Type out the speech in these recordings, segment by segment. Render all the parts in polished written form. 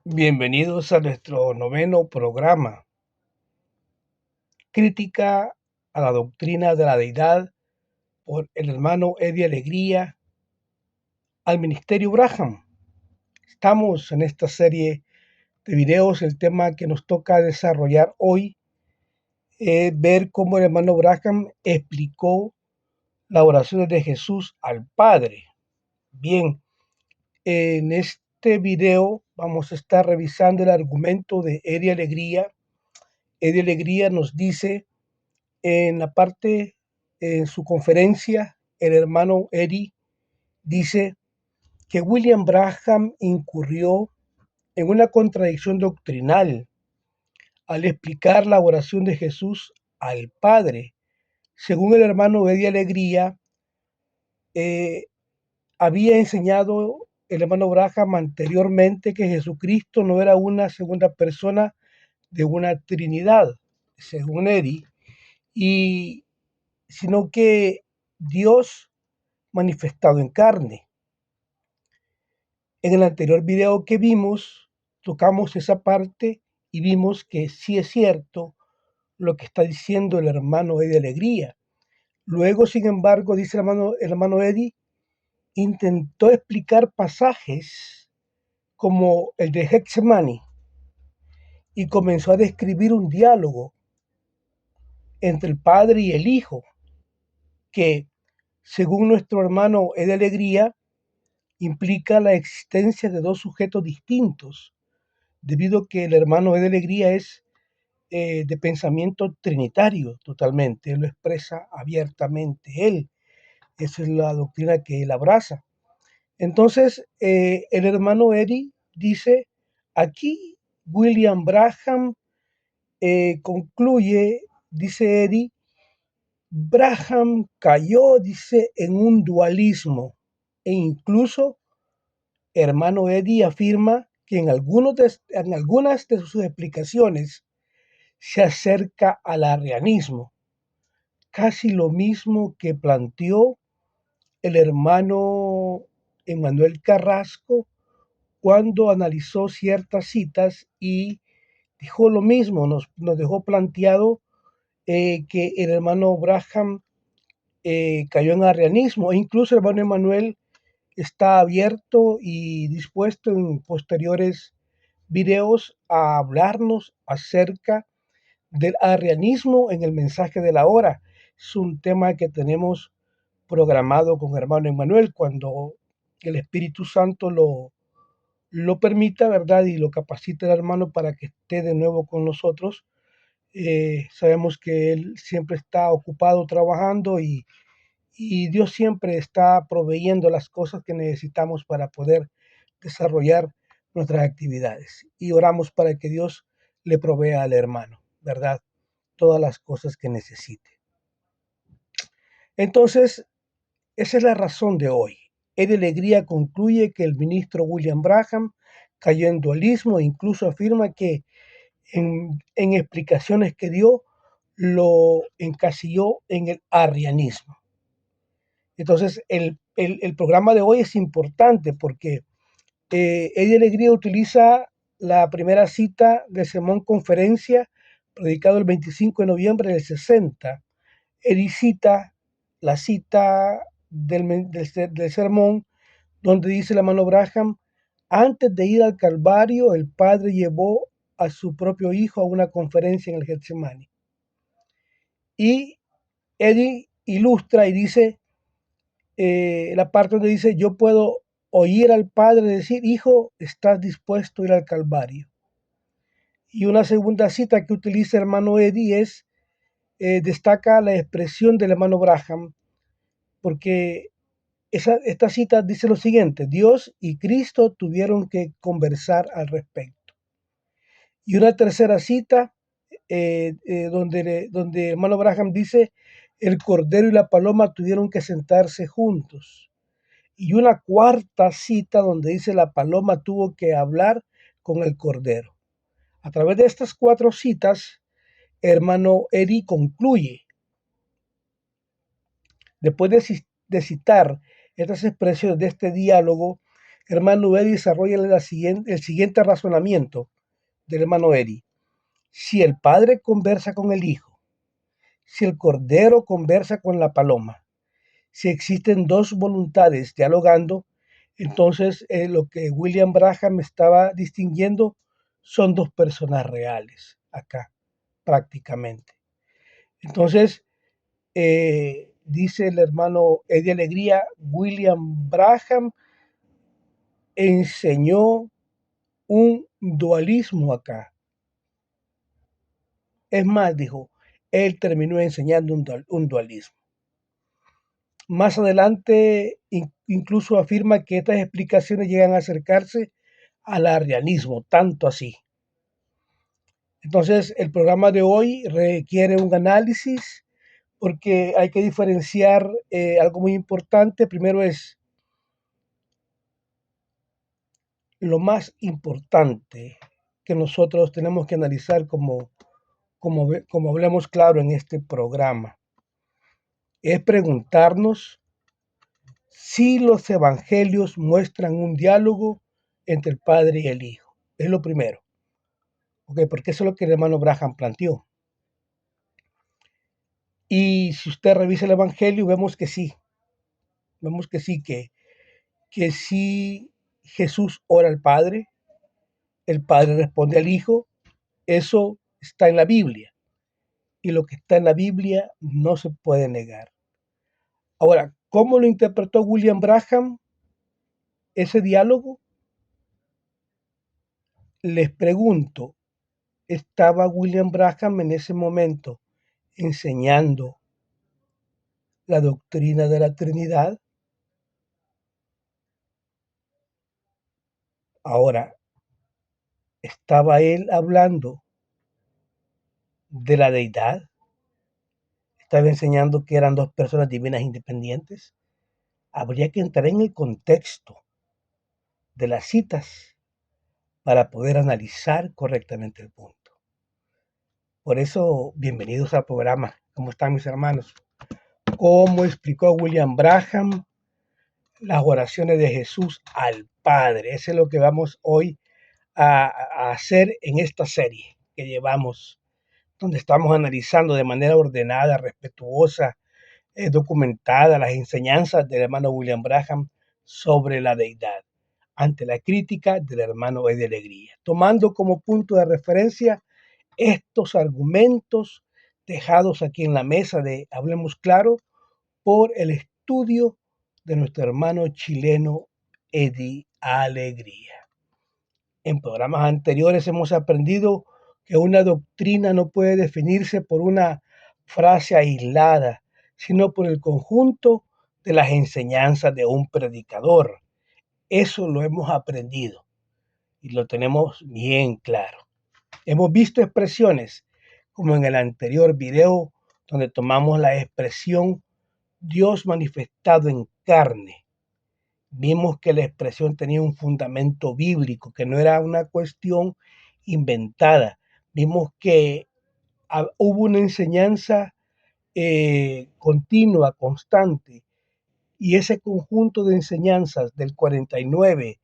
Bienvenidos a nuestro noveno programa, Crítica a la Doctrina de la Deidad, por el hermano Eddie Alegría, al Ministerio Braham. Estamos en esta serie de videos. El tema que nos toca desarrollar hoy es ver cómo el hermano Braham explicó las oraciones de Jesús al Padre. Bien, en este video vamos a estar revisando el argumento de Eddie Alegría. Eddie Alegría nos dice en la parte, en su conferencia, el hermano Eddie dice que William Branham incurrió en una contradicción doctrinal al explicar la oración de Jesús al Padre. Según el hermano Eddie Alegría, eh, había enseñado el hermano Branham anteriormente que Jesucristo no era una segunda persona de una Trinidad, según Eddie, y sino que Dios manifestado en carne. En el anterior video que vimos, tocamos esa parte y vimos que sí es cierto lo que está diciendo el hermano Eddie Alegría. Luego, sin embargo, dice el hermano Eddie, intentó explicar pasajes como el de Getsemaní y comenzó a describir un diálogo entre el Padre y el Hijo, que, según nuestro hermano Eddie Alegría, implica la existencia de dos sujetos distintos, debido a que el hermano de Alegría es de pensamiento trinitario totalmente, él lo expresa abiertamente, esa es la doctrina que él abraza. Entonces, el hermano Eddie dice, aquí William Branham concluye, dice Eddie, Branham cayó, dice, en un dualismo e incluso hermano Eddie afirma que en algunas de sus explicaciones se acerca al arrianismo, casi lo mismo que planteó el hermano Emanuel Carrasco cuando analizó ciertas citas y dijo lo mismo, nos dejó planteado que el hermano Braham cayó en arrianismo, e incluso el hermano Emanuel está abierto y dispuesto en posteriores videos a hablarnos acerca del arrianismo en el mensaje de la hora. Es un tema que tenemos programado con hermano Emmanuel cuando el Espíritu Santo lo permita, ¿verdad? Y lo capacite el hermano para que esté de nuevo con nosotros. Sabemos que él siempre está ocupado trabajando y Dios siempre está proveyendo las cosas que necesitamos para poder desarrollar nuestras actividades. Y oramos para que Dios le provea al hermano, ¿verdad? Todas las cosas que necesite. Entonces, esa es la razón de hoy. Eddie Alegría concluye que el ministro William Branham cayó en dualismo e incluso afirma que en explicaciones que dio lo encasilló en el arrianismo. Entonces, el programa de hoy es importante porque Eddie Alegría utiliza la primera cita del sermón conferencia predicado el 25 de noviembre del 60. Eddie cita la cita del sermón donde dice la mano Braham, antes de ir al Calvario, el Padre llevó a su propio Hijo a una conferencia en el Getsemani. Y Eddie ilustra y dice, la parte donde dice, yo puedo oír al Padre decir, Hijo, ¿estás dispuesto a ir al Calvario? Y una segunda cita que utiliza el hermano Eddie es, destaca la expresión del hermano Braham, porque esta cita dice lo siguiente, Dios y Cristo tuvieron que conversar al respecto. Y una tercera cita, donde el hermano Braham dice, el cordero y la paloma tuvieron que sentarse juntos. Y una cuarta cita donde dice la paloma tuvo que hablar con el cordero. A través de estas cuatro citas, hermano Eri concluye, después de citar estas expresiones de este diálogo, hermano Eddy desarrolla el siguiente razonamiento del hermano Eddy. Si el Padre conversa con el Hijo, si el Cordero conversa con la paloma, si existen dos voluntades dialogando, entonces lo que William Branham estaba distinguiendo son dos personas reales acá, prácticamente. Entonces, dice el hermano Eddie Alegría, William Branham enseñó un dualismo acá. Es más, dijo, él terminó enseñando un dualismo. Más adelante incluso afirma que estas explicaciones llegan a acercarse al arrianismo, tanto así. Entonces, el programa de hoy requiere un análisis porque hay que diferenciar algo muy importante. Primero es lo más importante que nosotros tenemos que analizar como hablamos claro en este programa. Es preguntarnos si los evangelios muestran un diálogo entre el Padre y el Hijo. Es lo primero. ¿Okay? Porque eso es lo que el hermano Branham planteó. Y si usted revisa el Evangelio, vemos que sí. Vemos que sí, que sí Jesús ora al Padre, el Padre responde al Hijo. Eso está en la Biblia. Y lo que está en la Biblia no se puede negar. Ahora, ¿cómo lo interpretó William Branham ese diálogo? Les pregunto, ¿estaba William Branham en ese momento enseñando la doctrina de la Trinidad? Ahora, ¿estaba él hablando de la deidad? ¿Estaba enseñando que eran dos personas divinas independientes? Habría que entrar en el contexto de las citas para poder analizar correctamente el punto. Por eso, bienvenidos al programa. ¿Cómo están mis hermanos? ¿Cómo explicó William Branham las oraciones de Jesús al Padre? Eso es lo que vamos hoy a hacer en esta serie que llevamos, donde estamos analizando de manera ordenada, respetuosa, documentada las enseñanzas del hermano William Branham sobre la deidad, ante la crítica del hermano Eddie Alegría, tomando como punto de referencia estos argumentos dejados aquí en la mesa de Hablemos Claro por el estudio de nuestro hermano chileno Eddie Alegría. En programas anteriores hemos aprendido que una doctrina no puede definirse por una frase aislada, sino por el conjunto de las enseñanzas de un predicador. Eso lo hemos aprendido y lo tenemos bien claro. Hemos visto expresiones como en el anterior video donde tomamos la expresión Dios manifestado en carne. Vimos que la expresión tenía un fundamento bíblico, que no era una cuestión inventada. Vimos que hubo una enseñanza continua, constante, y ese conjunto de enseñanzas del 49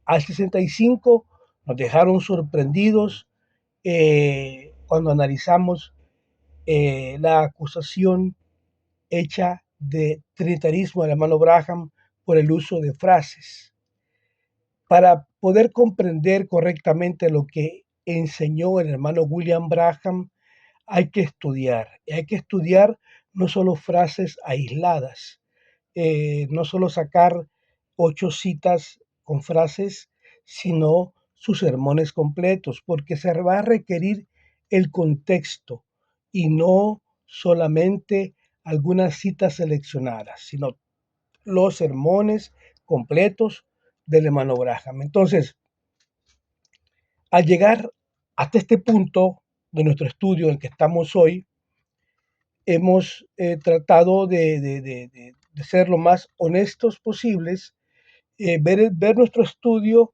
al 65 nos dejaron sorprendidos cuando analizamos la acusación hecha de trinitarismo al hermano Branham por el uso de frases. Para poder comprender correctamente lo que enseñó el hermano William Branham, hay que estudiar. Y hay que estudiar no solo frases aisladas, no solo sacar 8 citas con frases, sino sus sermones completos, porque se va a requerir el contexto y no solamente algunas citas seleccionadas, sino los sermones completos del hermano Branham. Entonces, al llegar hasta este punto de nuestro estudio en el que estamos hoy, hemos tratado de ser lo más honestos posibles, ver nuestro estudio,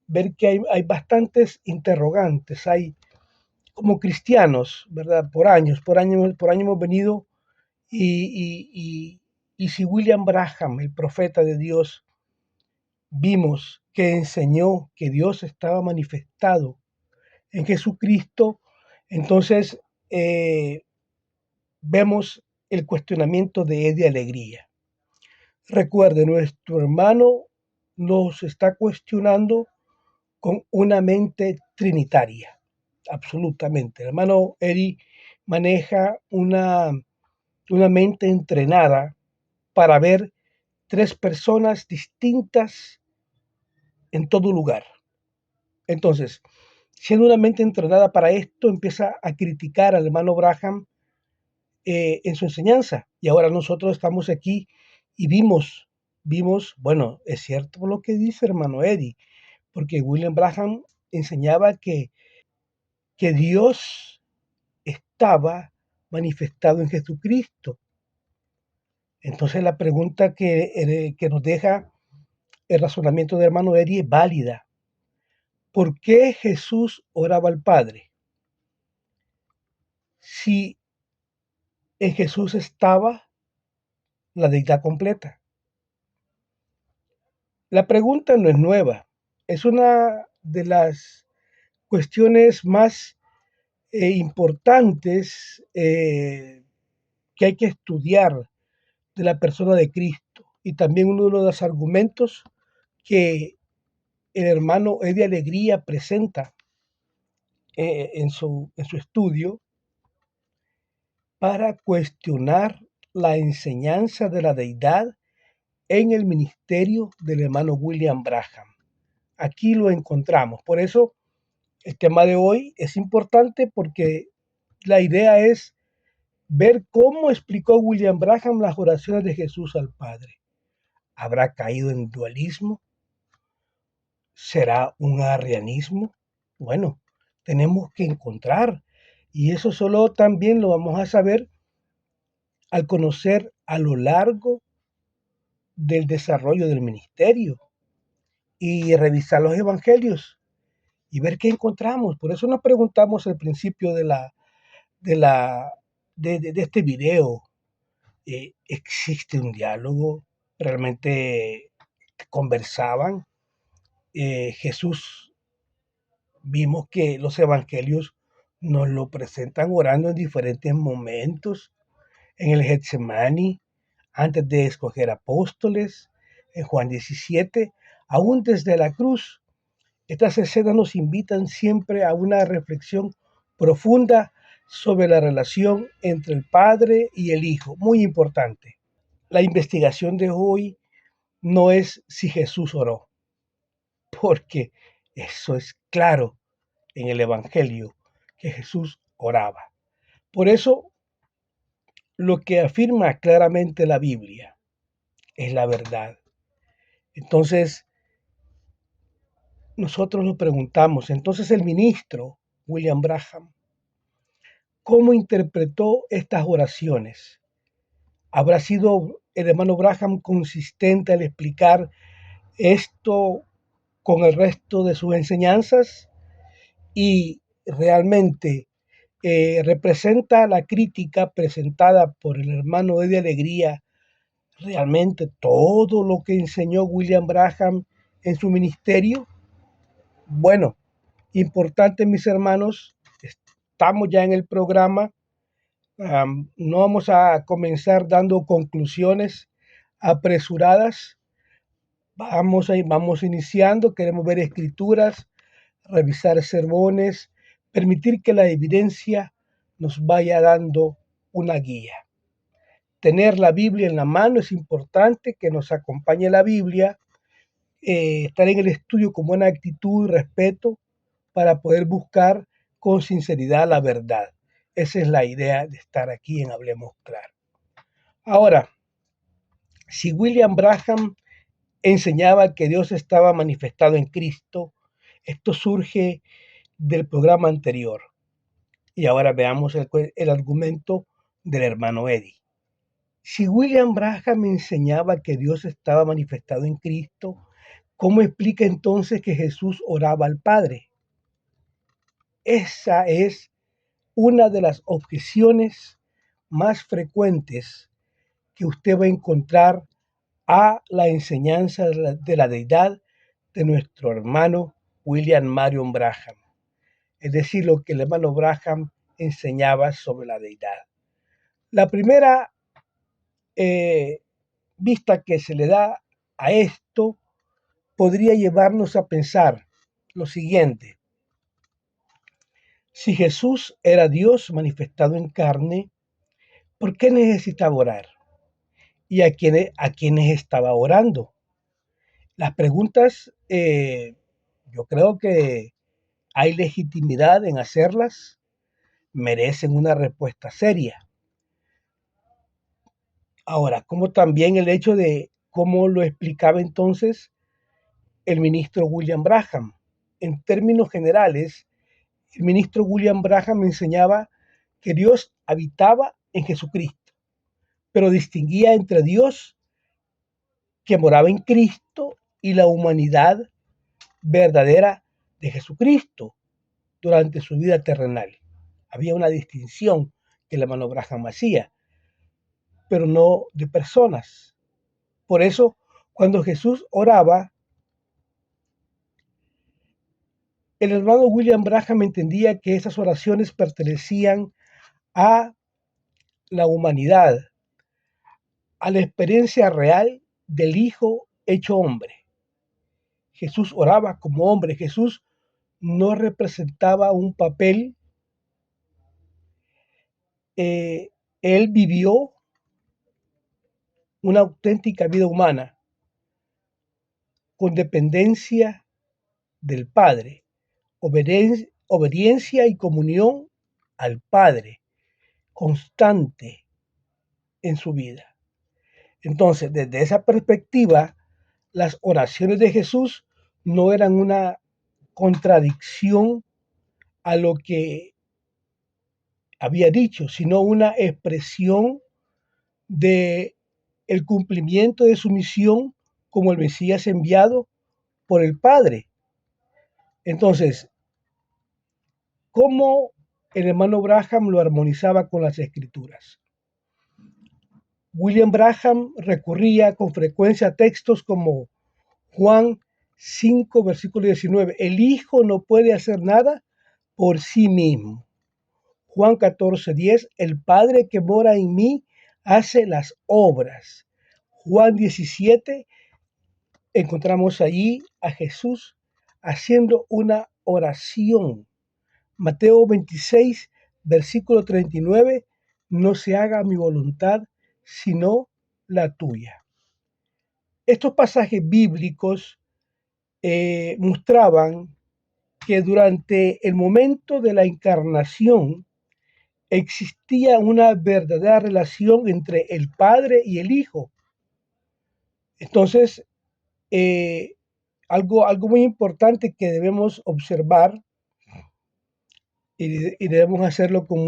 ver que hay bastantes interrogantes, hay como cristianos, ¿verdad? Por años hemos venido y si William Branham, el profeta de Dios, vimos que enseñó que Dios estaba manifestado en Jesucristo, entonces vemos el cuestionamiento de Eddie Alegría. Recuerde, nuestro hermano nos está cuestionando con una mente trinitaria, absolutamente. El hermano Eddie maneja una mente entrenada para ver tres personas distintas en todo lugar. Entonces, siendo una mente entrenada para esto, empieza a criticar al hermano Braham en su enseñanza. Y ahora nosotros estamos aquí y vimos, bueno, es cierto lo que dice hermano Eddie, porque William Braham enseñaba que Dios estaba manifestado en Jesucristo. Entonces la pregunta que nos deja el razonamiento de hermano Eddie es válida. ¿Por qué Jesús oraba al Padre? Si en Jesús estaba la deidad completa. La pregunta no es nueva, es una de las cuestiones más importantes que hay que estudiar de la persona de Cristo y también uno de los argumentos que el hermano Eddie Alegría presenta en su estudio para cuestionar la enseñanza de la deidad en el ministerio del hermano William Braham. Aquí lo encontramos. Por eso el tema de hoy es importante porque la idea es ver cómo explicó William Braham las oraciones de Jesús al Padre. ¿Habrá caído en dualismo? ¿Será un arrianismo? Bueno, tenemos que encontrar y eso solo también lo vamos a saber al conocer a lo largo del desarrollo del ministerio y revisar los evangelios y ver qué encontramos. Por eso nos preguntamos al principio de, la, de este video, ¿existe un diálogo? ¿Realmente conversaban? Jesús, vimos que los evangelios nos lo presentan orando en diferentes momentos, en el Getsemaní, antes de escoger apóstoles, en Juan 17, aún desde la cruz. Estas escenas nos invitan siempre a una reflexión profunda sobre la relación entre el Padre y el Hijo. Muy importante. La investigación de hoy no es si Jesús oró, porque eso es claro en el Evangelio, que Jesús oraba. Por eso, lo que afirma claramente la Biblia es la verdad. Entonces, nosotros nos preguntamos, entonces el ministro William Braham, ¿cómo interpretó estas oraciones? ¿Habrá sido el hermano Braham consistente al explicar esto con el resto de sus enseñanzas? Y realmente representa la crítica presentada por el hermano de Alegría, realmente todo lo que enseñó William Braham en su ministerio. Bueno, importante mis hermanos, estamos ya en el programa. No vamos a comenzar dando conclusiones apresuradas. Vamos iniciando, queremos ver escrituras, revisar sermones, permitir que la evidencia nos vaya dando una guía. Tener la Biblia en la mano es importante, que nos acompañe la Biblia, estar en el estudio con buena actitud y respeto para poder buscar con sinceridad la verdad. Esa es la idea de estar aquí en Hablemos Claro. Ahora, si William Braham enseñaba que Dios estaba manifestado en Cristo, esto surge del programa anterior. Y ahora veamos el argumento del hermano Eddie. Si William Braham enseñaba que Dios estaba manifestado en Cristo, ¿cómo explica entonces que Jesús oraba al Padre? Esa es una de las objeciones más frecuentes que usted va a encontrar a la enseñanza de la deidad de nuestro hermano William Marion Branham, es decir, lo que el hermano Branham enseñaba sobre la deidad. La primera eh, vista que se le da a esto podría llevarnos a pensar lo siguiente. Si Jesús era Dios manifestado en carne, ¿por qué necesitaba orar? ¿Y a quiénes estaba orando? Las preguntas, yo creo que hay legitimidad en hacerlas, merecen una respuesta seria. Ahora, como también el hecho de cómo lo explicaba entonces el ministro William Branham. En términos generales, el ministro William Branham enseñaba que Dios habitaba en Jesucristo, pero distinguía entre Dios que moraba en Cristo y la humanidad verdadera de Jesucristo durante su vida terrenal. Había una distinción que el hermano Branham hacía, pero no de personas. Por eso, cuando Jesús oraba, el hermano William Branham entendía que esas oraciones pertenecían a la humanidad, a la experiencia real del Hijo hecho hombre. Jesús oraba como hombre, Jesús no representaba un papel, él vivió una auténtica vida humana con dependencia del Padre, obediencia y comunión al Padre constante en su vida. Entonces, desde esa perspectiva, las oraciones de Jesús no eran una contradicción a lo que había dicho, sino una expresión de el cumplimiento de su misión como el Mesías enviado por el Padre. Entonces, ¿cómo el hermano Branham lo armonizaba con las Escrituras? William Branham recurría con frecuencia a textos como Juan 5, versículo 19. El Hijo no puede hacer nada por sí mismo. Juan 14, 10. El Padre que mora en mí hace las obras. Juan 17. Encontramos allí a Jesús haciendo una oración. Mateo 26, versículo 39. No se haga mi voluntad, sino la tuya. Estos pasajes bíblicos mostraban que durante el momento de la encarnación existía una verdadera relación entre el Padre y el Hijo. Entonces, algo muy importante que debemos observar y debemos hacerlo con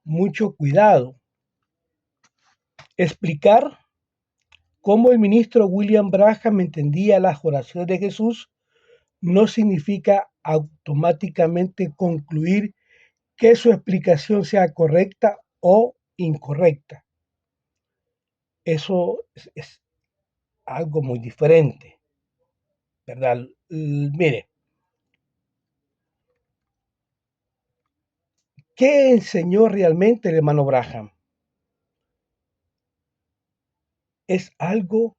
mucho cuidado. Explicar cómo el ministro William Branham entendía las oraciones de Jesús no significa automáticamente concluir que su explicación sea correcta o incorrecta. Eso es algo muy diferente, ¿verdad? Mire, ¿qué enseñó realmente el hermano Branham? Es algo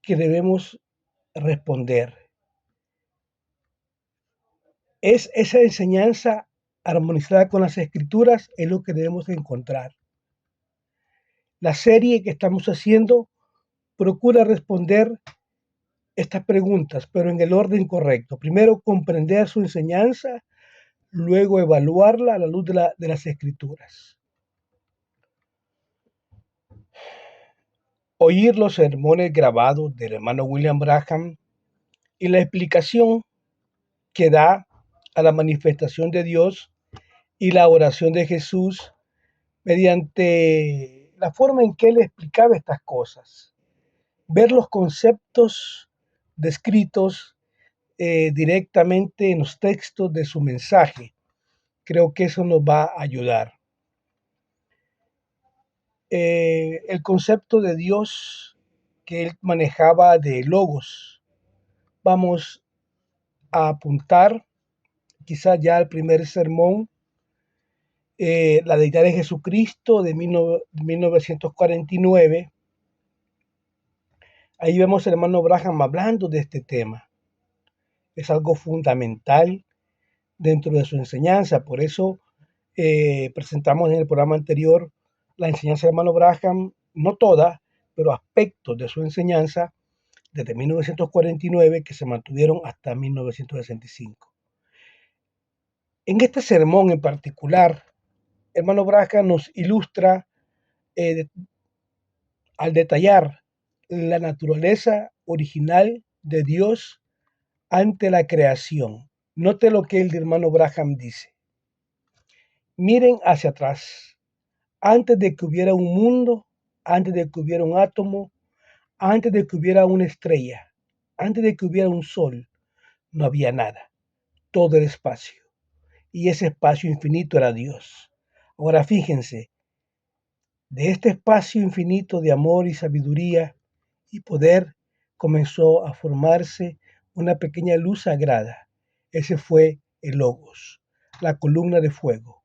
que debemos responder. Es esa enseñanza armonizada con las escrituras, es lo que debemos encontrar. La serie que estamos haciendo procura responder estas preguntas, pero en el orden correcto. Primero, comprender su enseñanza, luego evaluarla a la luz de las escrituras. Oír los sermones grabados del hermano William Branham y la explicación que da a la manifestación de Dios y la oración de Jesús mediante la forma en que él explicaba estas cosas. Ver los conceptos descritos directamente en los textos de su mensaje. Creo que eso nos va a ayudar. El concepto de Dios que él manejaba de logos, vamos a apuntar quizás ya al primer sermón, la deidad de Jesucristo de 1949. Ahí vemos al hermano Branham hablando de este tema. Es algo fundamental dentro de su enseñanza. Por eso presentamos en el programa anterior la enseñanza del hermano Branham, no toda, pero aspectos de su enseñanza desde 1949 que se mantuvieron hasta 1965. En este sermón en particular, hermano Branham nos ilustra eh, al detallar la naturaleza original de Dios ante la creación. Note lo que el hermano Branham dice. Miren hacia atrás. Antes de que hubiera un mundo, antes de que hubiera un átomo, antes de que hubiera una estrella, antes de que hubiera un sol, no había nada. Todo era espacio. Y ese espacio infinito era Dios. Ahora fíjense, de este espacio infinito de amor y sabiduría y poder comenzó a formarse una pequeña luz sagrada. Ese fue el Logos, la columna de fuego,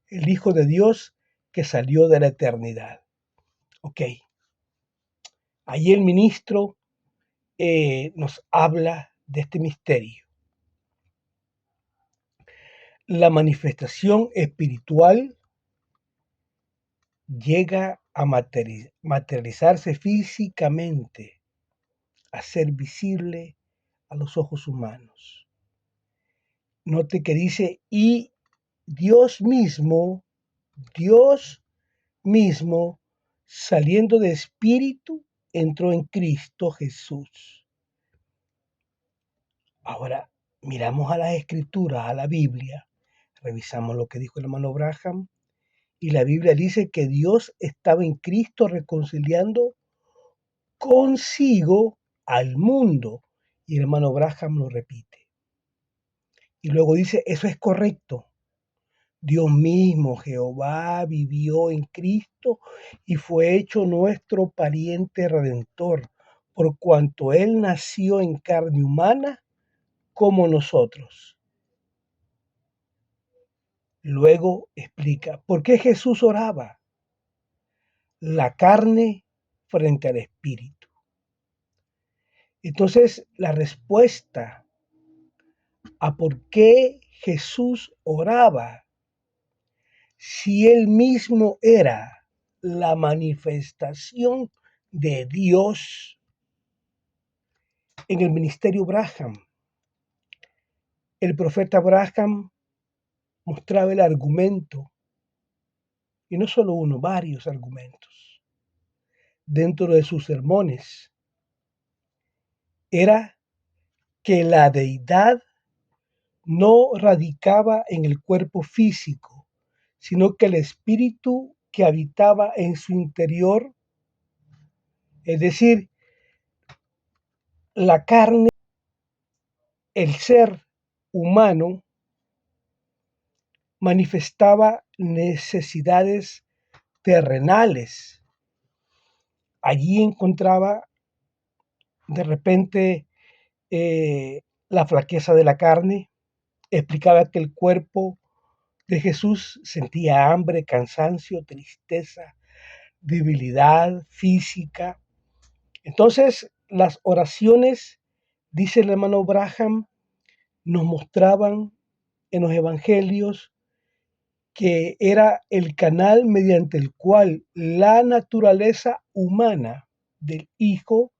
el Hijo de Dios que salió de la eternidad. Ok, ahí el ministro nos habla de este misterio. La manifestación espiritual llega a materializarse físicamente, a ser visible a los ojos humanos. Note que dice, y Dios mismo, saliendo de espíritu, entró en Cristo Jesús. Ahora, miramos a las escrituras, a la Biblia, revisamos lo que dijo el hermano Branham, y la Biblia dice que Dios estaba en Cristo reconciliando consigo al mundo. Y el hermano Branham lo repite. Y luego dice, eso es correcto. Dios mismo, Jehová, vivió en Cristo y fue hecho nuestro pariente redentor, por cuanto Él nació en carne humana como nosotros. Luego explica, ¿por qué Jesús oraba? La carne frente al espíritu. Entonces, la respuesta a por qué Jesús oraba, si Él mismo era la manifestación de Dios en el ministerio Branham. El profeta Branham mostraba el argumento, y no solo uno, varios argumentos, dentro de sus sermones. Era que la deidad no radicaba en el cuerpo físico, sino que el espíritu que habitaba en su interior, es decir, la carne, el ser humano, manifestaba necesidades terrenales. Allí encontraba de repente la flaqueza de la carne, explicaba que el cuerpo de Jesús sentía hambre, cansancio, tristeza, debilidad física. Entonces, las oraciones, dice el hermano Branham, nos mostraban en los evangelios que era el canal mediante el cual la naturaleza humana del Hijo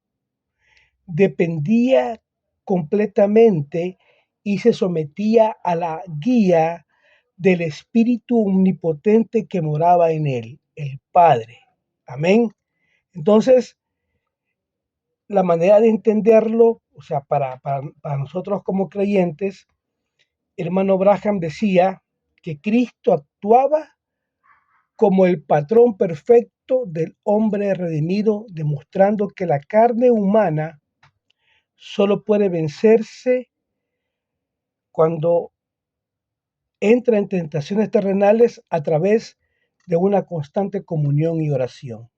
dependía completamente y se sometía a la guía del Espíritu Omnipotente que moraba en él, el Padre. Amén. Entonces, la manera de entenderlo, o sea, para nosotros como creyentes, el hermano Branham decía que Cristo actuaba como el patrón perfecto del hombre redimido, demostrando que la carne humana solo puede vencerse cuando entra en tentaciones terrenales a través de una constante comunión y oración.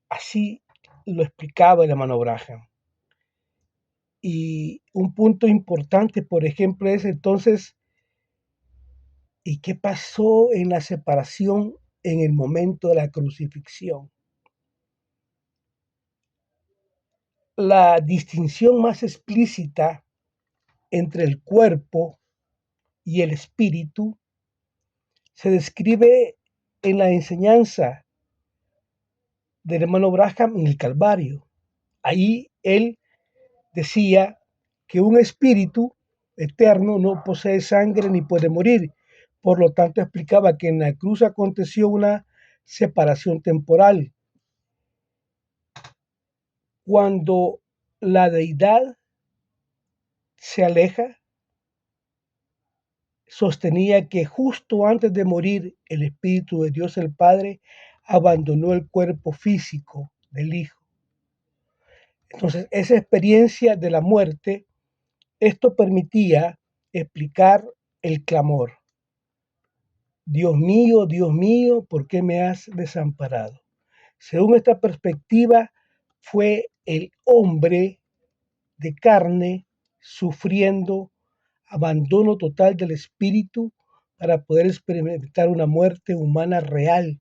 Así lo explicaba el hermano Branham. Y un punto importante, por ejemplo, es entonces, ¿y qué pasó en la separación en el momento de la crucifixión? La distinción más explícita entre el cuerpo y el espíritu se describe en la enseñanza del hermano Braham en el Calvario. Ahí él decía que un espíritu eterno no posee sangre ni puede morir. Por lo tanto, explicaba que en la cruz aconteció una separación temporal. Cuando la deidad se aleja, sostenía que justo antes de morir el Espíritu de Dios el Padre abandonó el cuerpo físico del Hijo. Entonces, esa experiencia de la muerte, esto permitía explicar el clamor. Dios mío, ¿por qué me has desamparado? Según esta perspectiva, fue el hombre de carne sufriendo abandono total del espíritu para poder experimentar una muerte humana real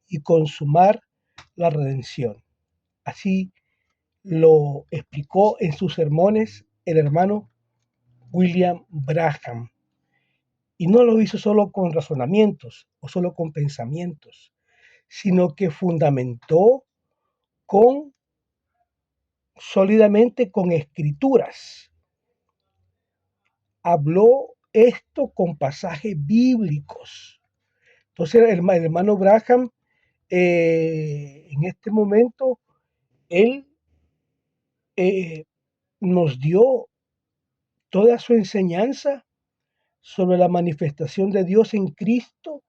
y consumar la redención. Así lo explicó en sus sermones el hermano William Branham. Y no lo hizo solo con razonamientos o solo con pensamientos, sino que fundamentó con sólidamente con escrituras. Habló esto con pasajes bíblicos. Entonces el hermano Branham, en este momento, él nos dio toda su enseñanza sobre la manifestación de Dios en Cristo,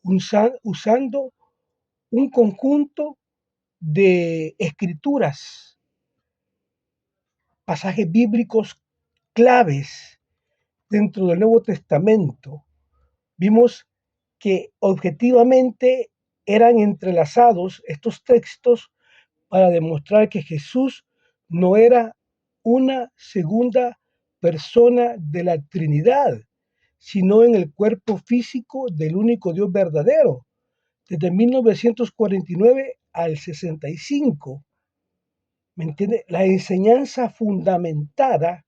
usando un conjunto de escrituras, pasajes bíblicos claves dentro del Nuevo Testamento. Vimos que objetivamente eran entrelazados estos textos para demostrar que Jesús no era una segunda persona de la Trinidad, sino en el cuerpo físico del único Dios verdadero. Desde 1949 al 65, ¿me entiende? La enseñanza fundamentada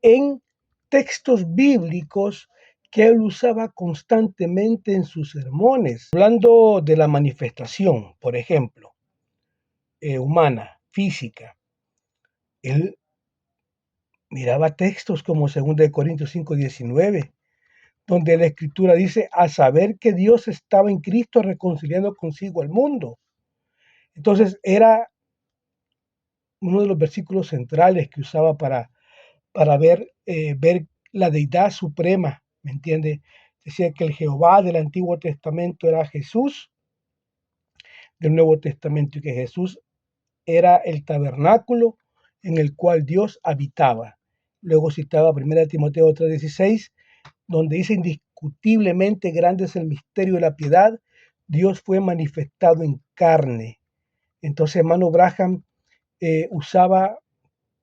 en textos bíblicos que él usaba constantemente en sus sermones. Hablando de la manifestación, por ejemplo, humana, física, él miraba textos como 2 Corintios 5:19, donde la escritura dice, a saber que Dios estaba en Cristo reconciliando consigo al mundo. Entonces era uno de los versículos centrales que usaba para ver la deidad suprema, ¿me entiende? Decía que el Jehová del Antiguo Testamento era Jesús del Nuevo Testamento y que Jesús era el tabernáculo en el cual Dios habitaba. Luego citaba 1 Timoteo 3:16, donde dice indiscutiblemente grande es el misterio de la piedad, Dios fue manifestado en carne. Entonces, hermano Branham usaba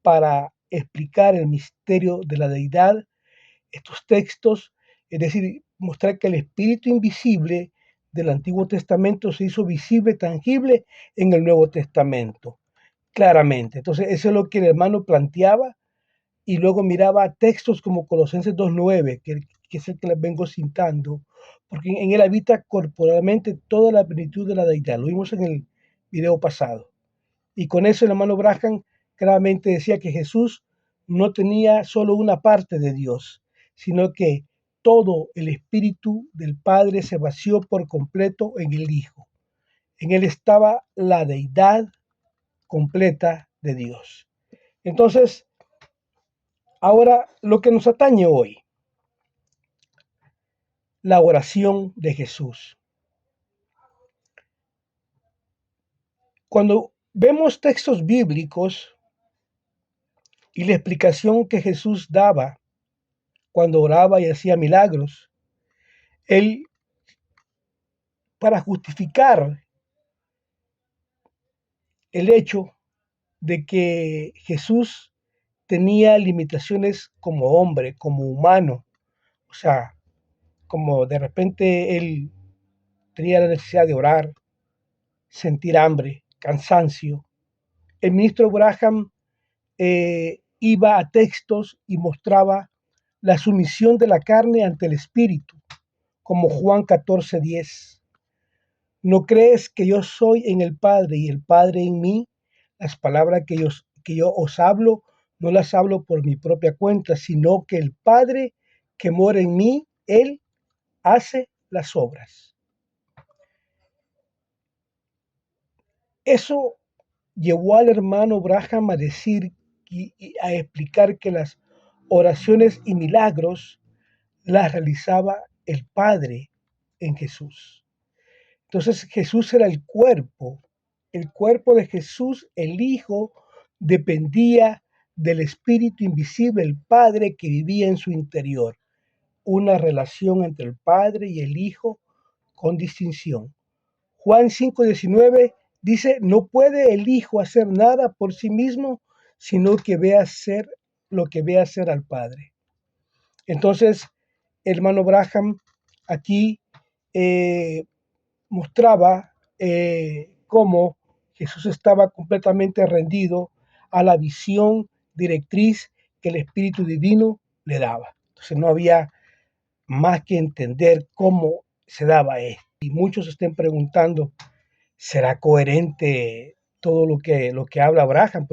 para explicar el misterio de la deidad estos textos, es decir, mostrar que el espíritu invisible del Antiguo Testamento se hizo visible, tangible en el Nuevo Testamento, claramente. Entonces, eso es lo que el hermano planteaba y luego miraba textos como Colosenses 2:9, que es el que les vengo citando, porque en él habita corporalmente toda la plenitud de la deidad. Lo vimos en el video pasado. Y con eso el hermano Branham claramente decía que Jesús no tenía solo una parte de Dios, sino que todo el Espíritu del Padre se vació por completo en el Hijo. En él estaba la deidad completa de Dios. Entonces, ahora lo que nos atañe hoy, la oración de Jesús. Cuando vemos textos bíblicos y la explicación que Jesús daba cuando oraba y hacía milagros, él, para justificar el hecho de que Jesús tenía limitaciones como hombre, como humano. O sea, como de repente él tenía la necesidad de orar, sentir hambre, cansancio. El ministro Braham iba a textos y mostraba la sumisión de la carne ante el espíritu, como Juan 14:10. ¿No crees que yo soy en el Padre y el Padre en mí? Las palabras que yo os hablo, no las hablo por mi propia cuenta, sino que el Padre que mora en mí, Él hace las obras. Eso llevó al hermano Braham a decir y a explicar que las oraciones y milagros las realizaba el Padre en Jesús. Entonces Jesús era el cuerpo de Jesús, el Hijo, dependía del Espíritu invisible, el Padre que vivía en su interior, una relación entre el Padre y el Hijo con distinción. Juan 5:19 dice, no puede el Hijo hacer nada por sí mismo, sino que ve hacer lo que ve hacer al Padre. Entonces, hermano Braham aquí eh, mostraba cómo Jesús estaba completamente rendido a la visión directriz que el Espíritu Divino le daba. Entonces no había más que entender cómo se daba esto. Y muchos estén preguntando, ¿será coherente todo lo que habla Abraham?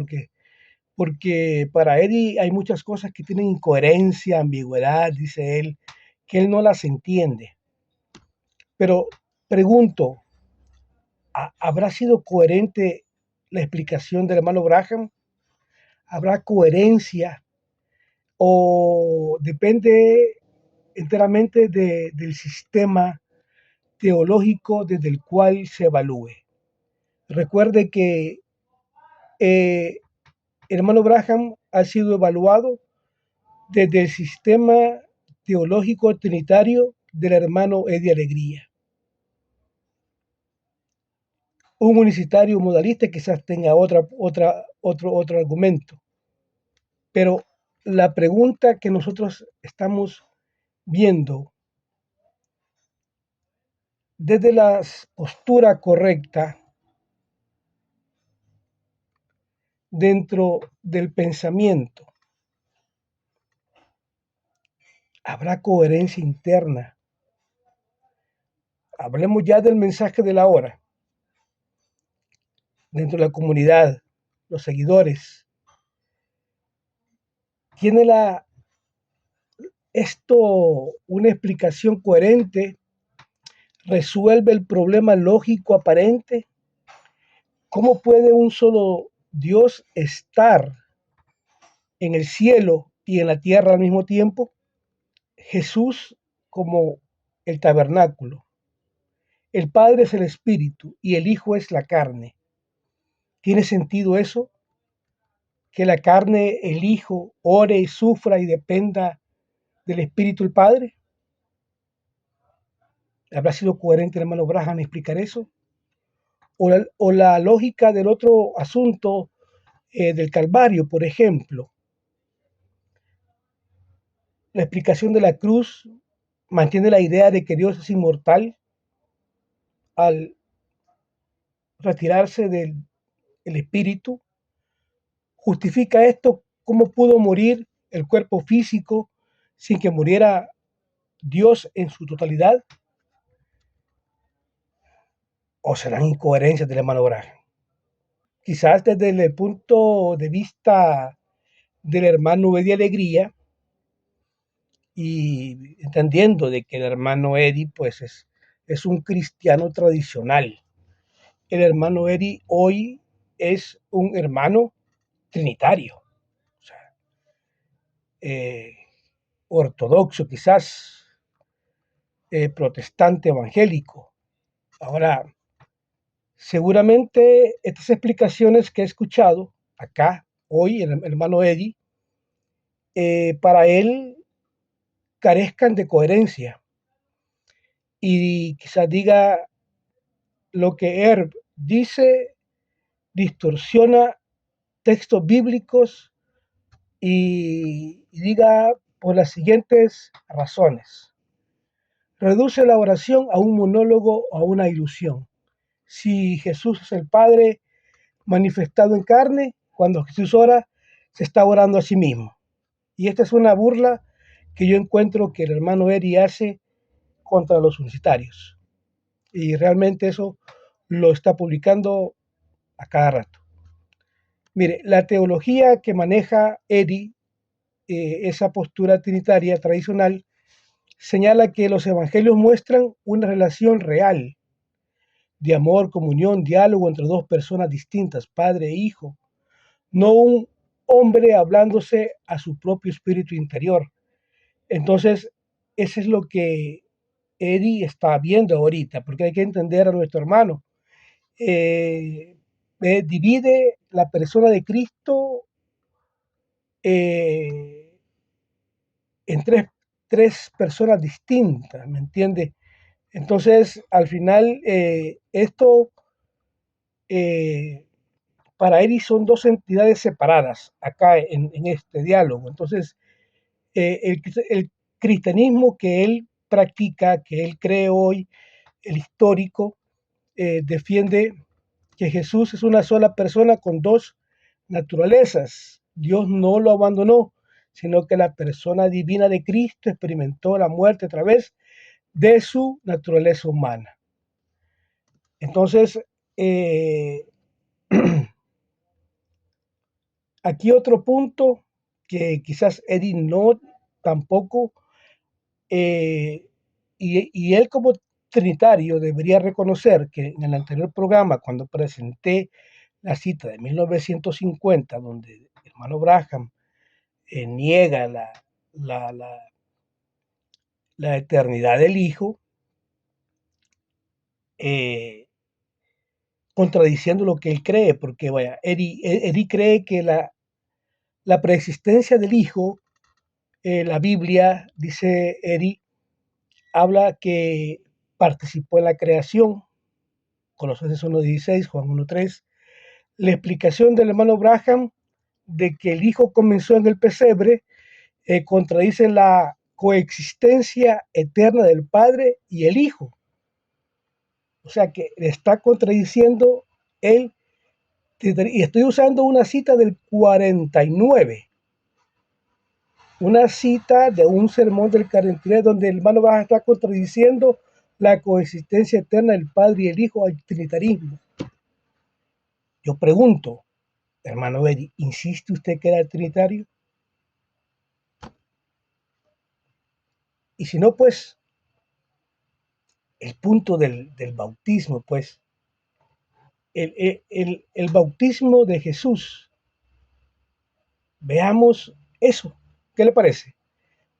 Porque para él hay muchas cosas que tienen incoherencia, ambigüedad, dice él, que él no las entiende. Pero pregunto, ¿habrá sido coherente la explicación del hermano Braham? ¿Habrá coherencia o depende enteramente del sistema teológico desde el cual se evalúe? Recuerde que el hermano Braham ha sido evaluado desde el sistema teológico trinitario del hermano Eddie Alegría. Un unicitario modalista quizás tenga otro argumento, pero la pregunta que nosotros estamos viendo desde la postura correcta dentro del pensamiento, habrá coherencia interna. Hablemos ya del mensaje de la hora, dentro de la comunidad, los seguidores. ¿Tiene esto una explicación coherente? ¿Resuelve el problema lógico aparente? ¿Cómo puede un solo Dios estar en el cielo y en la tierra al mismo tiempo? Jesús como el tabernáculo. El Padre es el Espíritu y el Hijo es la carne. ¿Tiene sentido eso? Que la carne, el Hijo, ore y sufra y dependa del Espíritu el Padre. ¿Habrá sido coherente el hermano Braham explicar eso? ¿O la lógica del otro asunto del Calvario, por ejemplo? La explicación de la cruz mantiene la idea de que Dios es inmortal al retirarse del espíritu. ¿Justifica esto cómo pudo morir el cuerpo físico sin que muriera Dios en su totalidad? ¿O serán incoherencias del hermano Braham? Quizás desde el punto de vista del hermano Eddie Alegría y entendiendo de que el hermano Eddie pues es un cristiano tradicional. El hermano Eddie hoy es un hermano trinitario, o sea, eh, ortodoxo quizás, protestante evangélico. Ahora, seguramente estas explicaciones que he escuchado acá hoy, el hermano Eddie, para él carezcan de coherencia y quizás diga lo que Herb dice, distorsiona textos bíblicos y diga por las siguientes razones. Reduce la oración a un monólogo o a una ilusión. Si Jesús es el Padre manifestado en carne, cuando Jesús ora, se está orando a sí mismo. Y esta es una burla que yo encuentro que el hermano Eri hace contra los universitarios. Y realmente eso lo está publicando a cada rato. Mire, la teología que maneja Eri, esa postura trinitaria tradicional, señala que los evangelios muestran una relación real de amor, comunión, diálogo entre dos personas distintas, padre e hijo, no un hombre hablándose a su propio espíritu interior. Entonces, eso es lo que Eddie está viendo ahorita, porque hay que entender a nuestro hermano. Eh, Divide la persona de Cristo eh, en tres personas distintas, ¿me entiende? Entonces, al final, esto eh, para Eddie son dos entidades separadas acá en este diálogo. Entonces, el cristianismo que él practica, que él cree hoy, el histórico, defiende que Jesús es una sola persona con dos naturalezas. Dios no lo abandonó, sino que la persona divina de Cristo experimentó la muerte a través de su naturaleza humana. Entonces, eh, aquí otro punto que quizás Eddie no tampoco, eh, y él como trinitario debería reconocer que en el anterior programa, cuando presenté la cita de 1950, donde el hermano Braham niega la, la, la eternidad del Hijo, eh, contradiciendo lo que él cree, porque vaya, Eddie cree que la preexistencia del Hijo, la Biblia, dice Eddie, habla que participó en la creación, Colosenses 1.16, Juan 1.3, la explicación del hermano Braham de que el Hijo comenzó en el pesebre contradice la coexistencia eterna del Padre y el Hijo. O sea que está contradiciendo él, y estoy usando una cita del 49, una cita de un sermón del 49, donde el hermano Baja está contradiciendo la coexistencia eterna del Padre y el Hijo al trinitarismo. Yo pregunto, hermano Eddie, ¿insiste usted que era trinitario? Y si no, pues, el punto del bautismo, pues, el bautismo de Jesús. Veamos eso. ¿Qué le parece?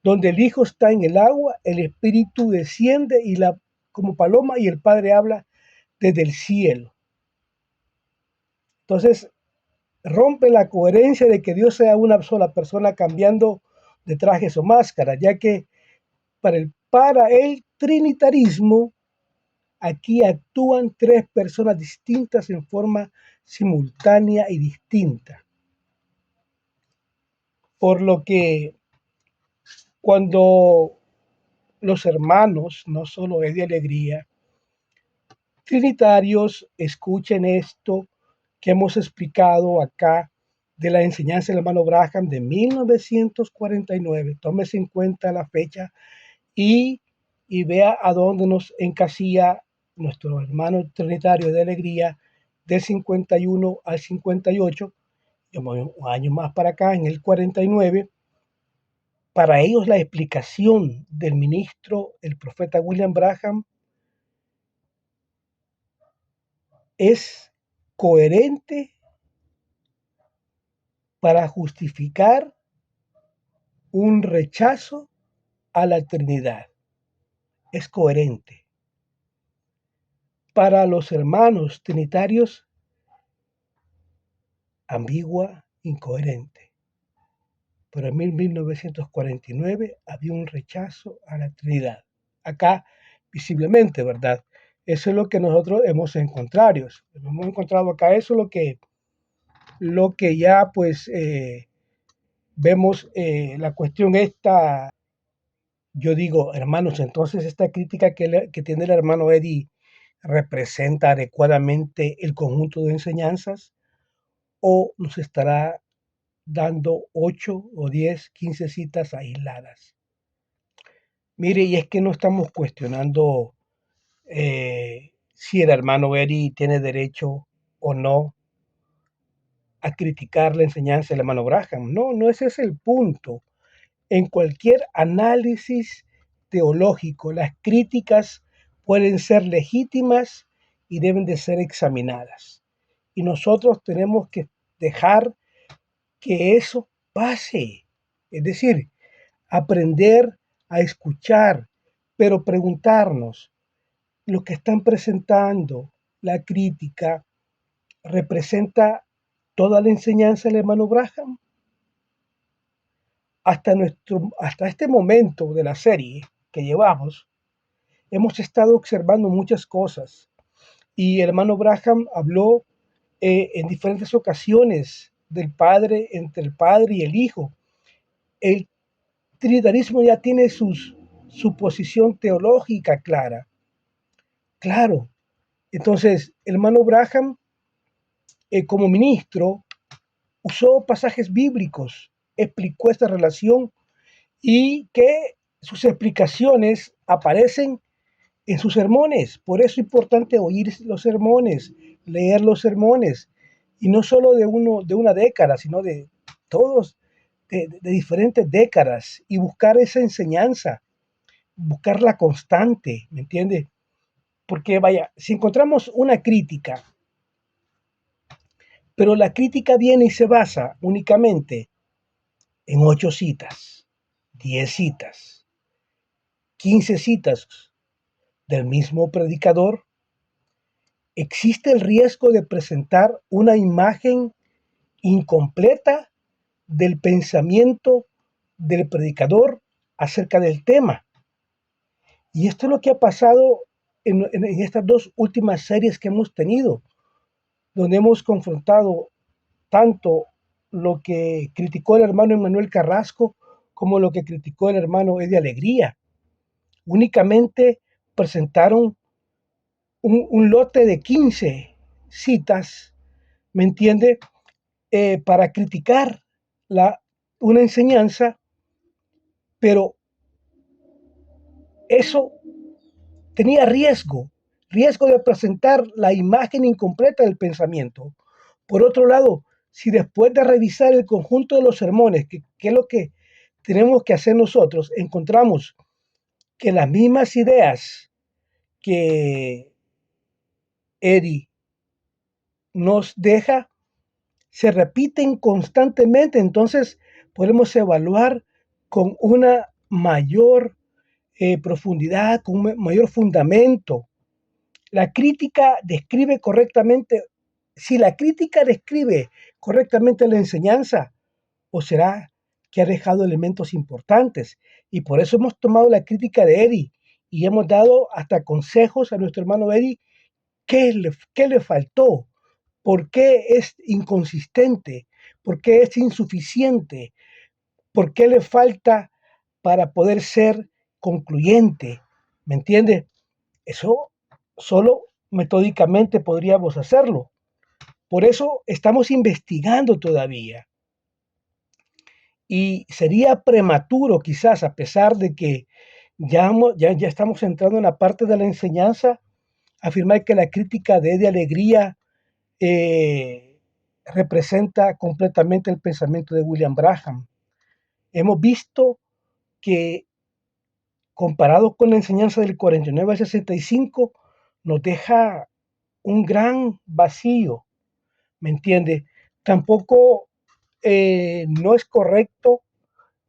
Donde el Hijo está en el agua, el Espíritu desciende como paloma y el Padre habla desde el cielo. Entonces, rompe la coherencia de que Dios sea una sola persona cambiando de trajes o máscaras, ya que para el trinitarismo aquí actúan tres personas distintas en forma simultánea y distinta. Por lo que cuando los hermanos, no solo es de alegría, trinitarios, escuchen esto que hemos explicado acá de la enseñanza del hermano Braham de 1949. Tómese en cuenta la fecha y, y vea a dónde nos encasilla nuestro hermano trinitario de alegría del 51 al 58, un año más para acá, en el 49. Para ellos la explicación del ministro, el profeta William Branham, es coherente para justificar un rechazo a la Trinidad. Es coherente. Para los hermanos trinitarios, ambigua, incoherente. Pero en 1949 había un rechazo a la Trinidad. Acá, visiblemente, ¿verdad? Eso es lo que nosotros hemos encontrado acá. Eso es lo que ya, pues, vemos la cuestión esta, yo digo, hermanos, entonces esta crítica que tiene el hermano Eddie representa adecuadamente el conjunto de enseñanzas o nos estará dando 8 o 10, 15 citas aisladas. Mire, y es que no estamos cuestionando si el hermano Eri tiene derecho o no a criticar la enseñanza del hermano Braham. No, no ese es el punto. En cualquier análisis teológico, las críticas pueden ser legítimas y deben de ser examinadas. Y nosotros tenemos que dejar que eso pase. Es decir, aprender a escuchar, pero preguntarnos, lo que están presentando, la crítica, representa toda la enseñanza del hermano Braham. Hasta este momento de la serie que llevamos, hemos estado observando muchas cosas y el hermano Braham habló en diferentes ocasiones del Padre, entre el Padre y el Hijo. El trinitarismo ya tiene su posición teológica clara. Claro, entonces el hermano Braham como ministro usó pasajes bíblicos, explicó esta relación y que sus explicaciones aparecen en sus sermones. Por eso es importante oír los sermones, leer los sermones, y no solo de una década, sino de todos, de diferentes décadas, y buscar esa enseñanza, buscar la constante, ¿me entiende? Porque vaya, si encontramos una crítica, pero la crítica viene y se basa únicamente en 8 citas, 10 citas, 15 citas del mismo predicador, existe el riesgo de presentar una imagen incompleta del pensamiento del predicador acerca del tema. Y esto es lo que ha pasado en estas dos últimas series que hemos tenido, donde hemos confrontado tanto lo que criticó el hermano Emmanuel Carrasco como lo que criticó el hermano Eddie Alegría. Únicamente presentaron un lote de 15 citas, ¿me entiende? Para criticar la, una enseñanza, pero eso tenía riesgo de presentar la imagen incompleta del pensamiento. Por otro lado, si después de revisar el conjunto de los sermones, que es lo que tenemos que hacer nosotros, encontramos que las mismas ideas que Eddie nos deja se repiten constantemente, entonces podemos evaluar con una mayor profundidad, con un mayor fundamento. La crítica describe correctamente, si la crítica describe correctamente la enseñanza, o será que ha dejado elementos importantes. Y por eso hemos tomado la crítica de Eddie y hemos dado hasta consejos a nuestro hermano Eddie, qué le faltó, por qué es inconsistente, por qué es insuficiente, por qué le falta para poder ser concluyente. ¿Me entiende? Eso solo metódicamente podríamos hacerlo. Por eso estamos investigando todavía. Y sería prematuro quizás, a pesar de que ya estamos entrando en la parte de la enseñanza, afirmar que la crítica de Alegría eh, representa completamente el pensamiento de William Braham. Hemos visto que comparado con la enseñanza del 49 al 65, nos deja un gran vacío, ¿me entiende? Tampoco no es correcto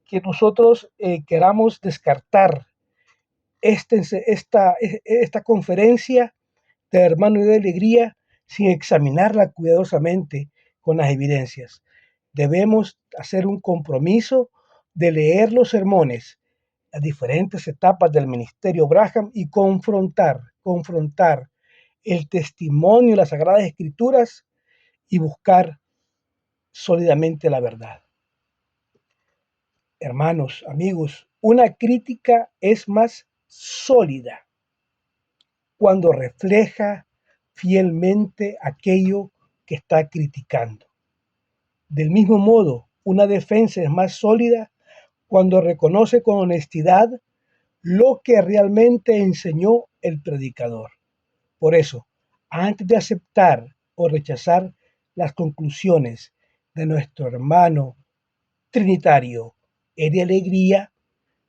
que nosotros queramos descartar esta conferencia de hermano de alegría sin examinarla cuidadosamente con las evidencias. Debemos hacer un compromiso de leer los sermones, las diferentes etapas del ministerio Braham y confrontar el testimonio de las Sagradas Escrituras y buscar sólidamente la verdad. Hermanos, amigos, una crítica es más sólida cuando refleja fielmente aquello que está criticando. Del mismo modo, una defensa es más sólida cuando reconoce con honestidad lo que realmente enseñó el predicador. Por eso, antes de aceptar o rechazar las conclusiones de nuestro hermano trinitario de Alegría,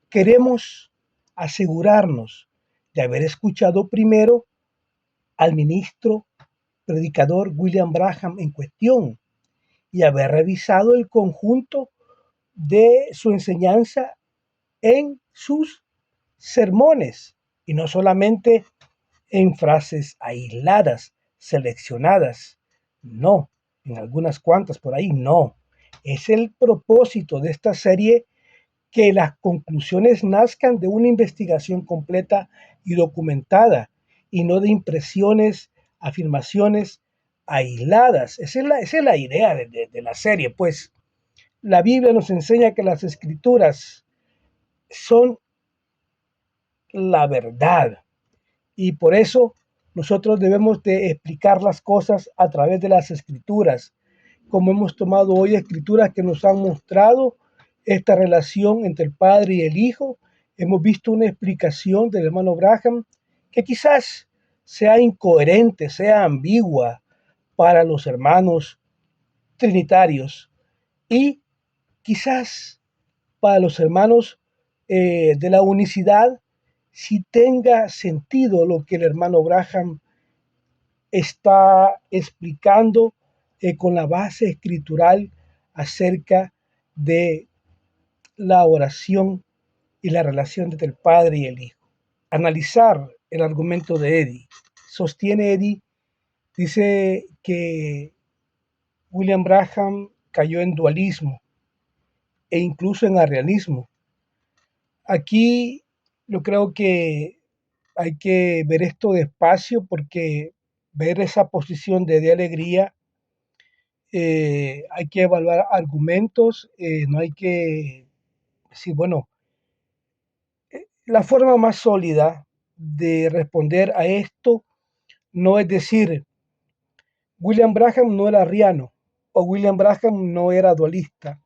queremos asegurarnos de haber escuchado primero al ministro predicador William Branham en cuestión y haber revisado el conjunto de su enseñanza en sus sermones y no solamente en frases aisladas, seleccionadas. No, en algunas cuantas por ahí no. Es el propósito de esta serie que las conclusiones nazcan de una investigación completa y documentada y no de impresiones, afirmaciones aisladas. Esa es la idea de la serie. Pues la Biblia nos enseña que las escrituras son la verdad y por eso nosotros debemos de explicar las cosas a través de las escrituras, como hemos tomado hoy escrituras que nos han mostrado esta relación entre el Padre y el Hijo. Hemos visto una explicación del hermano Branham que quizás sea incoherente, sea ambigua para los hermanos trinitarios y quizás para los hermanos de la unicidad si tenga sentido lo que el hermano Branham está explicando con la base escritural acerca de la oración y la relación entre el Padre y el Hijo. Analizar el argumento de Eddy. Sostiene Eddy, dice que William Branham cayó en dualismo e incluso en arrianismo. Aquí yo creo que hay que ver esto despacio porque ver esa posición de alegría, hay que evaluar argumentos, no hay que decir, bueno, la forma más sólida de responder a esto no es decir, William Branham no era arriano o William Branham no era dualista,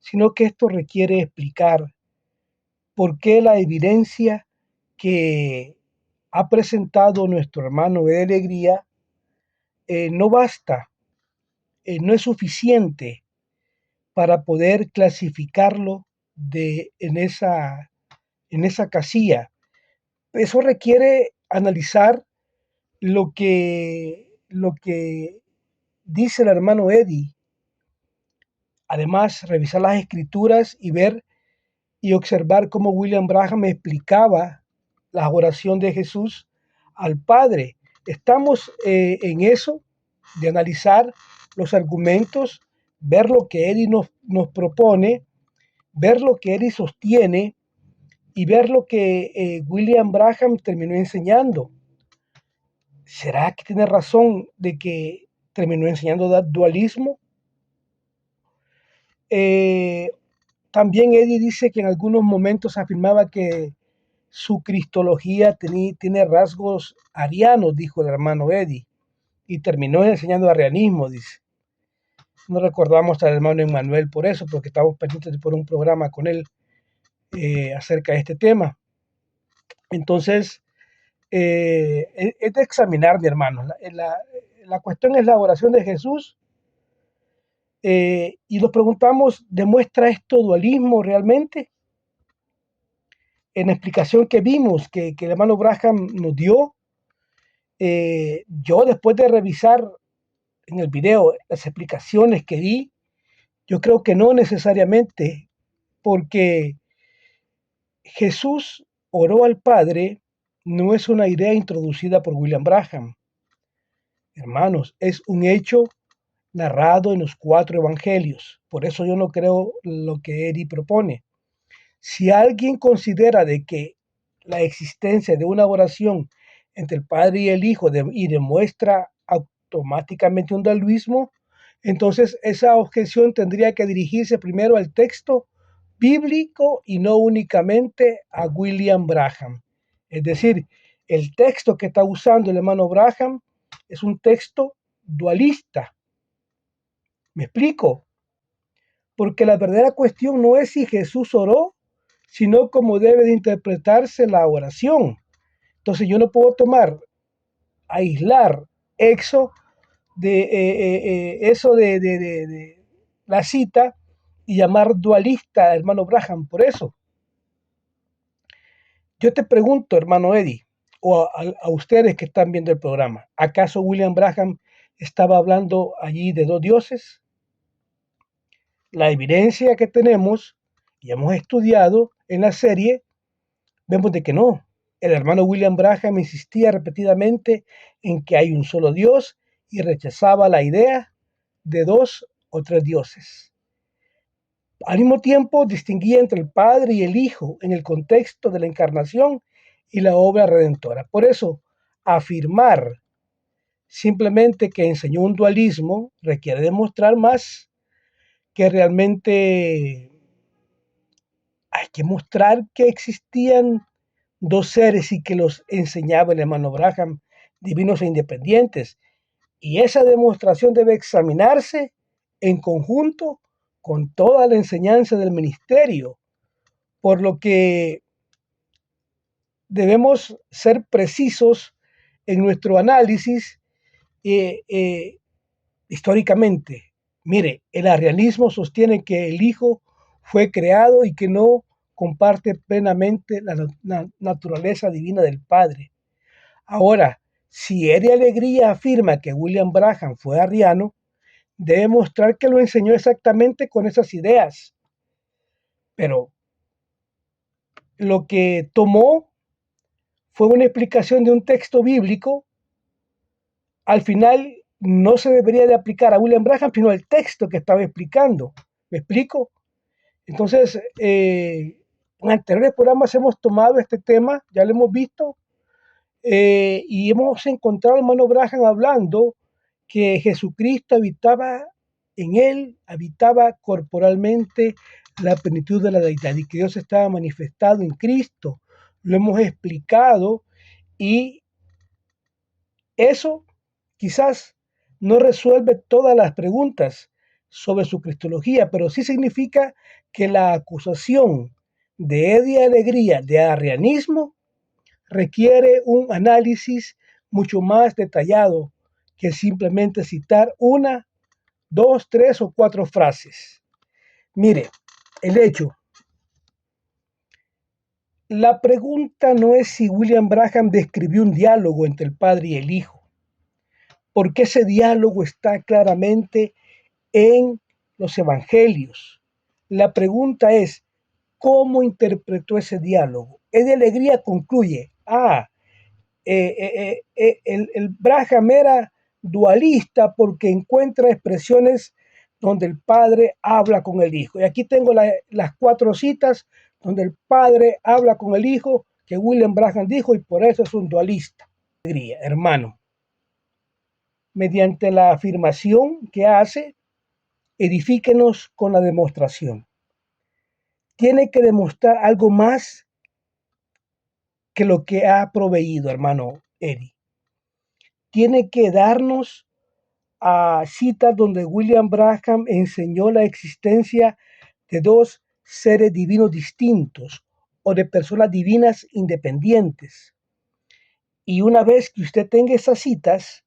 sino que esto requiere explicar por qué la evidencia que ha presentado nuestro hermano de alegría no basta, no es suficiente para poder clasificarlo en esa casilla. Eso requiere analizar lo que dice el hermano Eddy. Además, revisar las escrituras y ver y observar cómo William Branham explicaba la oración de Jesús al Padre. Estamos en eso, de analizar los argumentos, ver lo que Eddy nos propone, ver lo que Eddy sostiene y ver lo que William Branham terminó enseñando. ¿Será que tiene razón de que terminó enseñando dualismo? Eh, También Eddy dice que en algunos momentos afirmaba que su cristología tiene rasgos arianos, dijo el hermano Eddy, y terminó enseñando arianismo, dice. No recordamos al hermano Emmanuel por eso, porque estábamos pendientes por un programa con él acerca de este tema. Entonces, es de examinar, mi hermano. La cuestión es la oración de Jesús y nos preguntamos, ¿demuestra esto dualismo realmente? En la explicación que vimos que el hermano Branham nos dio, yo después de revisar en el video las explicaciones que di, yo creo que no necesariamente, porque Jesús oró al Padre no es una idea introducida por William Branham. Hermanos, es un hecho narrado en los 4 evangelios. Por eso yo no creo lo que Eddy propone. Si alguien considera de que la existencia de una oración entre el Padre y el Hijo y demuestra automáticamente un dualismo, entonces esa objeción tendría que dirigirse primero al texto bíblico y no únicamente a William Branham. Es decir, el texto que está usando el hermano Branham es un texto dualista. ¿Me explico? Porque la verdadera cuestión no es si Jesús oró, sino cómo debe de interpretarse la oración. Entonces yo no puedo aislar eso de la cita y llamar dualista a hermano Branham por eso. Yo te pregunto, hermano Eddie, o a ustedes que están viendo el programa, ¿acaso William Branham estaba hablando allí de dos dioses? La evidencia que tenemos y hemos estudiado en la serie, vemos de que no. El hermano William Branham insistía repetidamente en que hay un solo Dios y rechazaba la idea de dos o tres dioses. Al mismo tiempo distinguía entre el Padre y el Hijo en el contexto de la encarnación y la obra redentora. Por eso, afirmar simplemente que enseñó un dualismo requiere demostrar más que realmente hay que mostrar que existían dos seres y que los enseñaba el hermano Branham, divinos e independientes. Y esa demostración debe examinarse en conjunto con toda la enseñanza del ministerio, por lo que debemos ser precisos en nuestro análisis históricamente. Mire, el arrianismo sostiene que el Hijo fue creado y que no comparte plenamente la naturaleza divina del Padre. Ahora, si Eddie Alegría afirma que William Branham fue arriano, debe mostrar que lo enseñó exactamente con esas ideas. Pero lo que tomó fue una explicación de un texto bíblico. Al final no se debería de aplicar a William Branham, sino al texto que estaba explicando. ¿Me explico? Entonces, en anteriores programas hemos tomado este tema, ya lo hemos visto, y hemos encontrado al hermano Branham hablando que Jesucristo habitaba en él, habitaba corporalmente la plenitud de la deidad y que Dios estaba manifestado en Cristo. Lo hemos explicado y eso quizás no resuelve todas las preguntas sobre su cristología, pero sí significa que la acusación de Eddie Alegría de arrianismo requiere un análisis mucho más detallado que simplemente citar una, dos, tres o cuatro frases. Mire, el hecho. La pregunta no es si William Branham describió un diálogo entre el Padre y el Hijo, porque ese diálogo está claramente en los evangelios. La pregunta es, ¿cómo interpretó ese diálogo? Es de alegría concluye, el Branham era dualista porque encuentra expresiones donde el Padre habla con el Hijo. Y aquí tengo las cuatro citas donde el Padre habla con el Hijo que William Branham dijo y por eso es un dualista. Hermano, mediante la afirmación que hace, edifíquenos con la demostración. Tiene que demostrar algo más que lo que ha proveído, hermano Eddie. Tiene que darnos a citas donde William Branham enseñó la existencia de dos seres divinos distintos o de personas divinas independientes. Y una vez que usted tenga esas citas,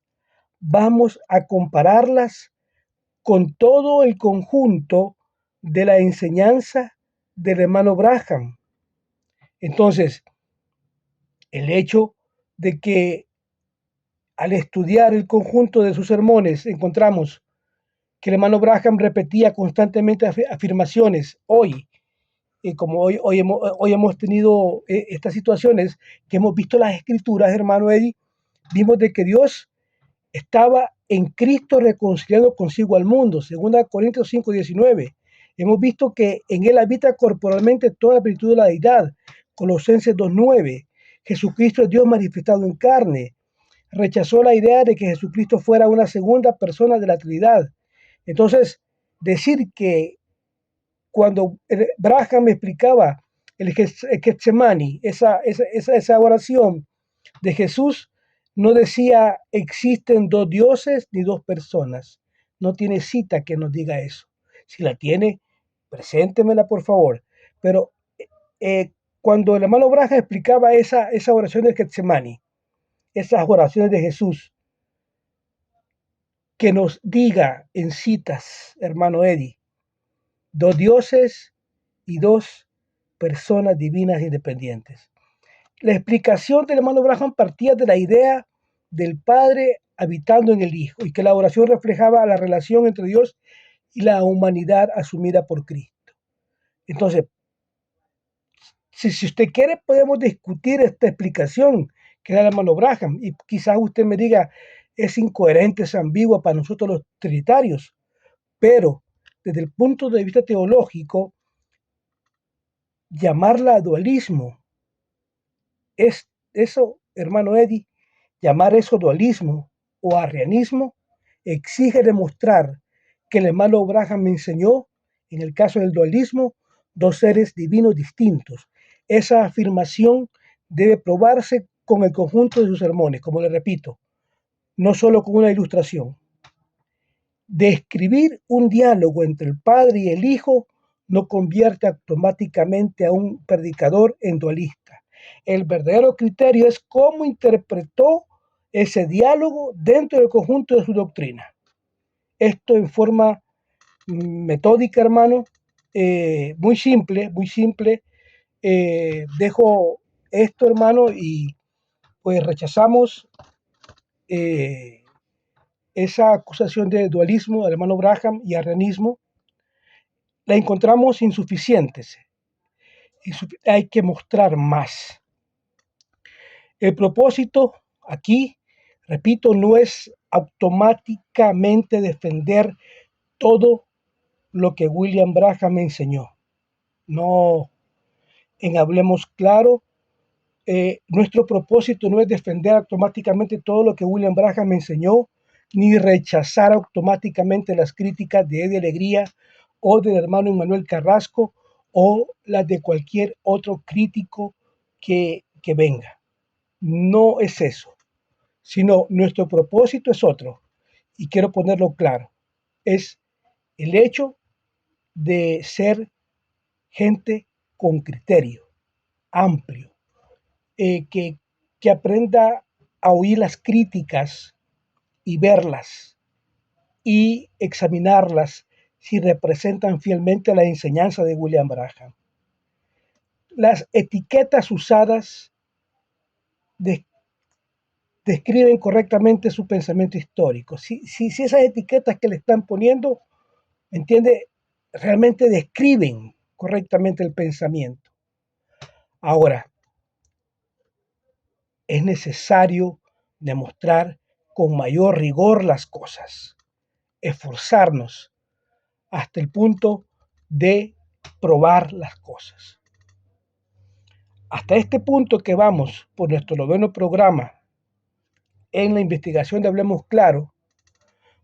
vamos a compararlas con todo el conjunto de la enseñanza del hermano Branham. Entonces, el hecho de que al estudiar el conjunto de sus sermones encontramos que el hermano Branham repetía constantemente afirmaciones. Como hoy hemos tenido estas situaciones que hemos visto las escrituras, hermano Eddie, vimos de que Dios estaba en Cristo reconciliado consigo al mundo, 2 Corintios 5:19. Hemos visto que en él habita corporalmente toda la plenitud de la deidad, Colosenses 2:9. Jesucristo es Dios manifestado en carne. Rechazó la idea de que Jesucristo fuera una segunda persona de la Trinidad. Entonces, decir que cuando Braham explicaba el Getsemani, esa oración de Jesús, no decía existen dos dioses ni dos personas. No tiene cita que nos diga eso. Si la tiene, preséntemela por favor. Pero eh, cuando el hermano Braham explicaba esa oración del Getsemani, esas oraciones de Jesús, que nos diga en citas, hermano Eddie, dos dioses y dos personas divinas independientes. La explicación del hermano Braham partía de la idea del Padre habitando en el Hijo y que la oración reflejaba la relación entre Dios y la humanidad asumida por Cristo. Entonces, si usted quiere, podemos discutir esta explicación que da el hermano Braham y quizás usted me diga, es incoherente, es ambigua para nosotros los trinitarios, pero desde el punto de vista teológico, llamarla dualismo es eso, hermano Eddie, llamar eso dualismo o arrianismo exige demostrar que el hermano Braham me enseñó, en el caso del dualismo, dos seres divinos distintos. Esa afirmación debe probarse con el conjunto de sus sermones, como le repito, no solo con una ilustración. Describir un diálogo entre el Padre y el Hijo no convierte automáticamente a un predicador en dualista. El verdadero criterio es cómo interpretó ese diálogo dentro del conjunto de su doctrina. Esto en forma metódica, hermano, muy simple, muy simple. Dejo esto, hermano, y pues rechazamos esa acusación de dualismo del hermano Braham y arrianismo. La encontramos insuficientes. Hay que mostrar más. El propósito aquí, repito, no es automáticamente defender todo lo que William Braham me enseñó. No, en Hablemos Claro, nuestro propósito no es defender automáticamente todo lo que William Braham me enseñó, ni rechazar automáticamente las críticas de Eddie Alegría o del hermano Emmanuel Carrasco o las de cualquier otro crítico que venga. No es eso, sino nuestro propósito es otro, y quiero ponerlo claro, es el hecho de ser gente con criterio amplio, eh, que, que aprenda a oír las críticas y verlas y examinarlas si representan fielmente la enseñanza de William Braham. Las etiquetas usadas describen correctamente su pensamiento histórico. Si esas etiquetas que le están poniendo, ¿entiende? Realmente describen correctamente el pensamiento. Ahora, es necesario demostrar con mayor rigor las cosas, esforzarnos hasta el punto de probar las cosas. Hasta este punto que vamos por nuestro noveno programa en la investigación de Hablemos Claro,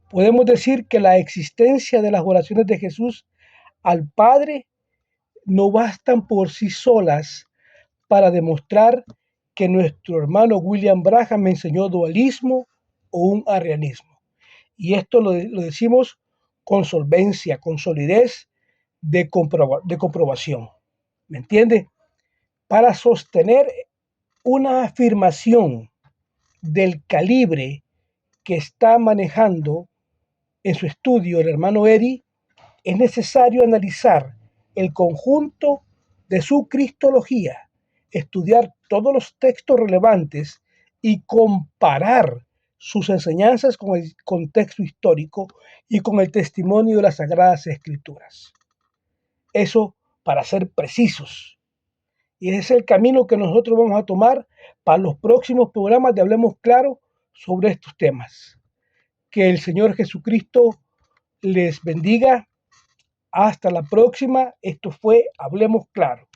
podemos decir que la existencia de las oraciones de Jesús al Padre no bastan por sí solas para demostrar que nuestro hermano William Braham me enseñó dualismo o un arrianismo. Y esto lo decimos con solvencia, con solidez de comprobación. ¿Me entiende? Para sostener una afirmación del calibre que está manejando en su estudio el hermano Eddie, es necesario analizar el conjunto de su cristología, estudiar todos los textos relevantes y comparar sus enseñanzas con el contexto histórico y con el testimonio de las Sagradas Escrituras. Eso para ser precisos. Y ese es el camino que nosotros vamos a tomar para los próximos programas de Hablemos Claro sobre estos temas. Que el Señor Jesucristo les bendiga. Hasta la próxima. Esto fue Hablemos Claro.